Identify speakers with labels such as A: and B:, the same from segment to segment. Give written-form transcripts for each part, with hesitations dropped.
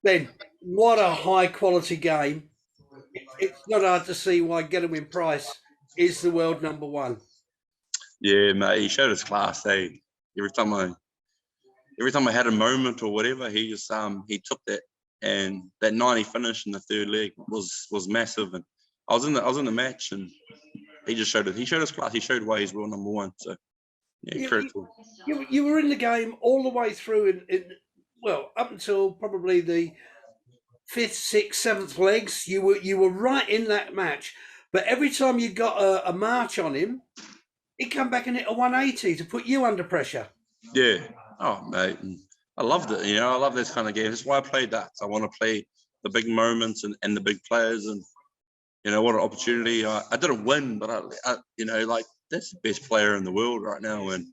A: Ben, what a high quality game. It's not hard to see why Getawin Price is the world number one.
B: Yeah, mate, he showed his class. Every time I every time I had a moment or whatever, he took that, and that 90 finish in the third leg was massive. And I was in the match, and he just showed it. He showed his class. He showed why he's world number one. So yeah,
A: You,
B: credit
A: you,
B: to him.
A: you were in the game all the way through, well, up until probably the fifth, sixth, seventh legs. You were right in that match. But every time you got a march on him, he'd come back and hit a 180 to put you under pressure.
B: Yeah. Oh, mate, and I loved it. I love this kind of game. That's why I played that. I want to play the big moments and the big players, and what an opportunity. I didn't win, but like that's the best player in the world right now, and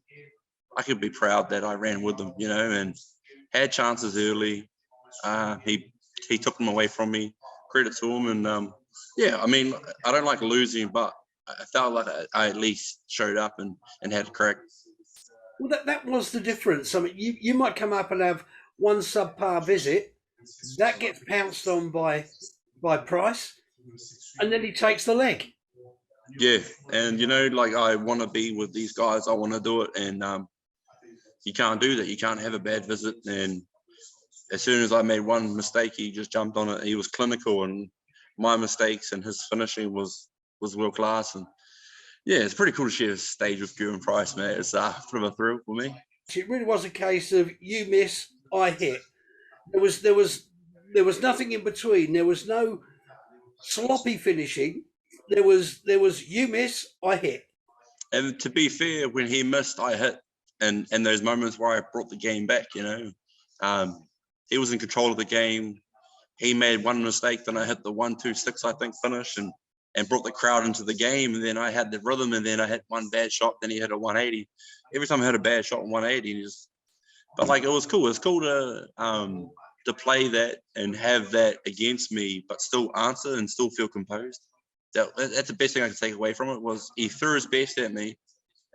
B: I could be proud that I ran with them, and had chances early. He took them away from me. Credit to him, and yeah, I mean, I don't like losing, but I felt like I at least showed up and had a crack.
A: Well, that was the difference. I mean, you might come up and have one subpar visit, that gets pounced on by Price, and then he takes the leg.
B: Yeah, and like I want to be with these guys. I want to do it, and you can't do that. You can't have a bad visit. And as soon as I made one mistake, he just jumped on it. He was clinical, and my mistakes and his finishing was world class. And yeah, it's pretty cool to share this stage with Kieran Price, mate. It's a bit of a thrill for me.
A: It really was a case of you miss, I hit. There was nothing in between. There was no sloppy finishing. There was you miss, I hit.
B: And to be fair, when he missed, I hit, and those moments where I brought the game back, um, he was in control of the game. He made one mistake, then I hit the 1-2-6, I think, finish, and brought the crowd into the game. And then I had the rhythm, and then I hit one bad shot, then he hit a 180. Every time I hit a bad shot in 180, but like it was cool. It's cool to play that and have that against me, but still answer and still feel composed. That's the best thing I could take away from it. Was he threw his best at me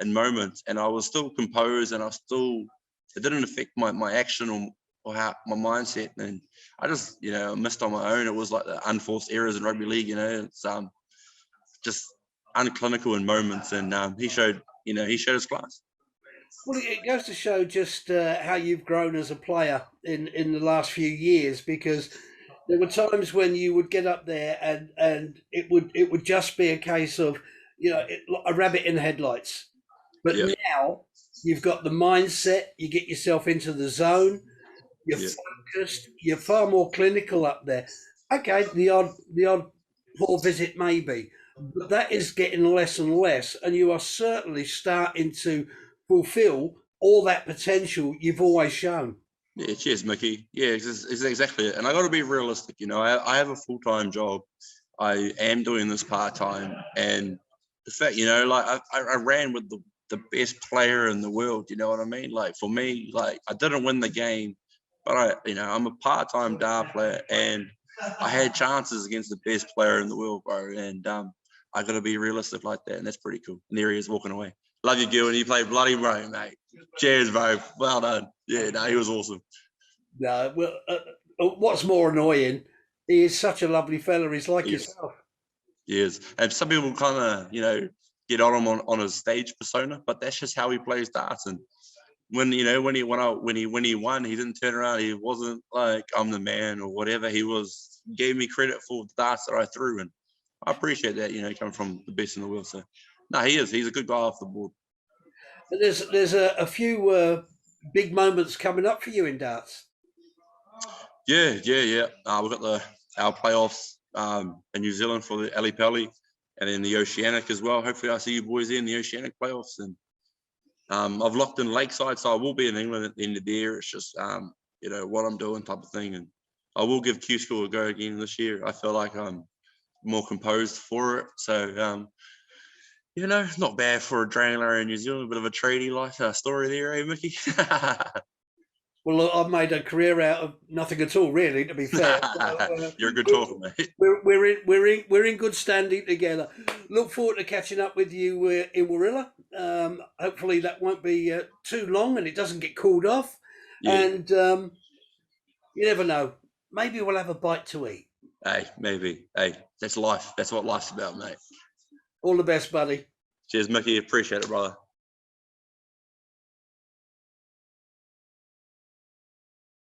B: in moments, and I was still composed, and it didn't affect my action or how my mindset. And I just missed on my own. It was like the unforced errors in rugby league. It's just unclinical in moments, and he showed his class.
A: Well, it goes to show just how you've grown as a player in the last few years, because there were times when you would get up there and it would just be a case of a rabbit in the headlights. But
B: Yeah,
A: now you've got the mindset, you get yourself into the zone, you're
B: yeah.
A: focused, you're far more clinical up there. Okay, the odd poor visit maybe, but that is getting less and less, and you are certainly starting to fulfil all that potential you've always shown.
B: Yeah, cheers, Mickey. Yeah, it's exactly it. And I got to be realistic. I have a full time job. I am doing this part time, and the fact, like I ran with the best player in the world. You know what I mean? Like for me, like I didn't win the game, but I'm a part time dart player, and I had chances against the best player in the world, bro. And I got to be realistic like that, and that's pretty cool. And there he is walking away. Love you, Gil, and you played bloody bro, mate. Cheers, bro. Well done. Yeah, no, he was awesome.
A: No, well, what's more annoying? He is such a lovely fella. He's like
B: Yes,
A: yourself.
B: yes. And some people kind of, get on him on his stage persona, but that's just how he plays darts. And when he won, he didn't turn around. He wasn't like I'm the man or whatever. Gave me credit for the darts that I threw, and I appreciate that. Coming from the best in the world. So, no, he is. He's a good guy off the board.
A: And there's a few big moments coming up for you in darts.
B: Yeah, yeah, yeah. We've got our playoffs in New Zealand for the Ali Pally, and then the Oceanic as well. Hopefully, I see you boys there in the Oceanic playoffs. And I've locked in Lakeside, so I will be in England at the end of the year. It's just what I'm doing type of thing, and I will give Q School a go again this year. I feel like I'm more composed for it. So not bad for a Drangler in New Zealand. A bit of a tradie like story there, eh, Mickey?
A: Well, look, I've made a career out of nothing at all, really. To be fair,
B: You're a good talker, mate.
A: we're in good standing together. Look forward to catching up with you in Warilla. Hopefully, that won't be too long, and it doesn't get called off.
B: Yeah,
A: And you never know. maybe we'll have a bite to eat.
B: Hey, maybe. Hey, that's life. That's what life's about, mate.
A: All the best, buddy.
B: Cheers, Mickey. Appreciate it, brother.